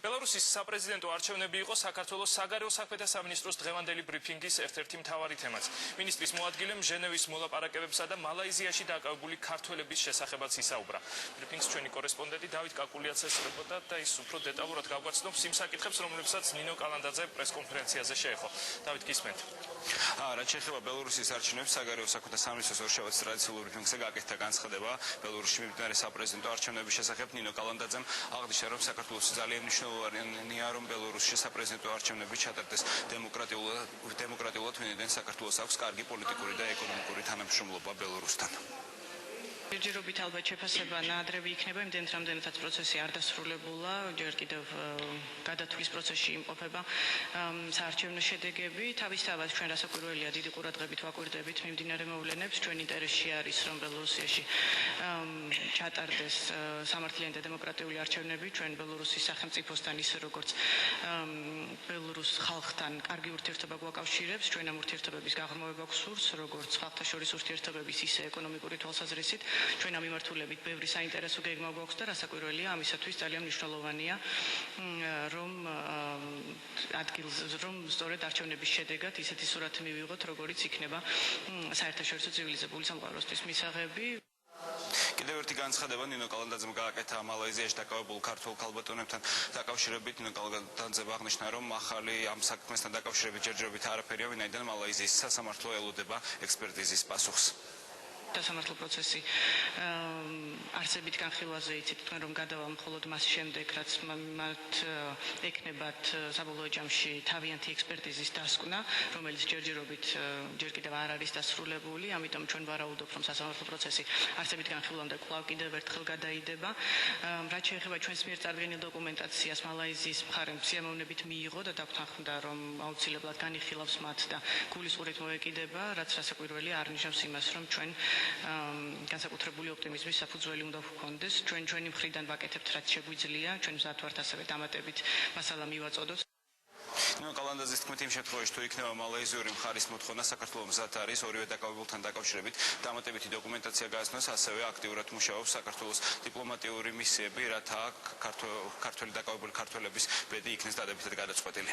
ბელარუსის საპრეზიდენტო არჩევნები იყო საქართველოს საგარეო საქმეთა სამინისტროს დღევანდელი ბრიფინგის ერთ-ერთი მთავარი თემაც. მინისტრის მოადგილემ ჟენევის მოლაპარაკებებსა და მალაიზიაში დაკავებული ქართველების შესახებაც ისაუბრა. ბრიფინგს ჩვენი კორესპონდენტი დავით კაკულიაც ესწრებოდა და ის უფრო დეტალურად გაგვაცნობს იმ საკითხებს, რომლებსაც ნინო კალანდაძე პრესკონფერენციაზე შეეხო. დავით, გისმენთ. რაც შეეხება ბელარუსის არჩევნებს, საგარეო საქმეთა სამინისტროს ორშაბათის ტრადიციულ ბრიფინგზე გაკეთდა განცხადება ბელარუსში მიმდინარე საპრეზიდენტო არჩევნების შესახებ. ნინო კალანდაძემ აღნიშნა, რომ საქართველოს ძალიან მნიშვნელოვანია, რომ ბელარუსში საპრეზიდენტო არჩევნები ჩატარდეს დემოკრატიულად, ვინაიდან საქართველოს აქვს კარგი პოლიტიკური და ეკონომიკური თანამშრომლობა ბელარუსთან. ჯერჯერობით ალბათ შეფასება ნაადრევი იქნება, იმდენად რამდენადაც პროცესი არ დასრულებულა, ჯერ კიდევ გადათვლის პროცესში იმყოფება საარჩევნო შედეგები. თავისთავად ჩვენ რასაკვირველია დიდი ყურადღებით ვაკვირდებით მიმდინარე მოვლენებს. ჩვენ ინტერესში არის, რომ ბელარუსიაში ჩატარდეს სამართლიანი და დემოკრატიული არჩევნები. ჩვენ ბელარუსის სახელმწიფოსთან ისე როგორც ბელარუს ხალხთან კარგი ურთიერთობა გვაკავშირებს. ჩვენ ამ ურთიერთობების გაღრმავება გვსურს, როგორც ხალხთა შორის ურთიერთობების, ისე ეკონომიკური თვალსაზრისით. ჩვენ ამ მიმართულებით ბევრი საინტერესო გეგმა გვაქვს და რასაკვირველია, ამისათვის ძალიან მნიშვნელოვანია, რომ სწორედ არჩევნების შედეგად ისეთი სურათი მივიღოთ, როგორიც იქნება საერთაშორისო ცივილიზებული სამყაროსთვის მისაღები. კიდევ ერთი განცხადება ნინო კალანდაძემ გააკეთა მალაიზიაში დაკავებულ ქართველ ქალბატონებთან დაკავშირებით. ნინო კალანდაძემ აღნიშნა, რომ ახალი ამ საქმესთან დაკავშირებით ჯერჯერობით არაფერია, ვინაიდან მალაიზიის სასამართლო ელოდება ექსპერტიზის პასუხს. სასამართლო პროცესი არსებით განხილვაზე იცით თქვენ, რომ გადავა მხოლოდ მას შემდეგ, რაც მათ ეკნებათ საბოლოო ჯამში თავიანთი ექსპერტიზის დასკვნა, რომელიც ჯერ კიდევ არ არის დასრულებული, ამიტომ ჩვენ ვარაუდობთ, რომ სასამართლო პროცესი არსებით განხილვამდე კვლავ კიდევ ერთხელ გადაიდება. რაც შეეხება ჩვენს მიერ წარდგენილ დოკუმენტაციას, მალაიზიის მხარემ სიამოვნებით მიიღო და დაგვთანხმდა, რომ აუცილებლად განიხილავს მათ და გულისყურით მოეკიდება, რაც რასაკვირველია არ ნიშნავს იმას, რომ ჩვენ განსაკუთრებული ოპტიმიზმის საფუძველი უნდა გვქონდეს. ჩვენი მხრიდან ვაკეთებთ, რაც შეგვიძლია, ჩვენ მზად ვართ ასევე დამატებით მასალა მივაწოდოთ. ნინო კალანდაძის თქმით, იმ შემთხვევაში თუ იქნება მალაიზიური მხარის მოთხოვნა, საქართველოს მზად არის ორივე დაკავებულთან დაკავშირებით დამატებითი დოკუმენტაცია გააცნოს, ასევე აქტიურად მუშაობს საქართველოს დიპლომატიური მისიები, რათა ქართველი დაკავებული ქართველების ბედი იქნეს დადებითად გადაწყვეტილი.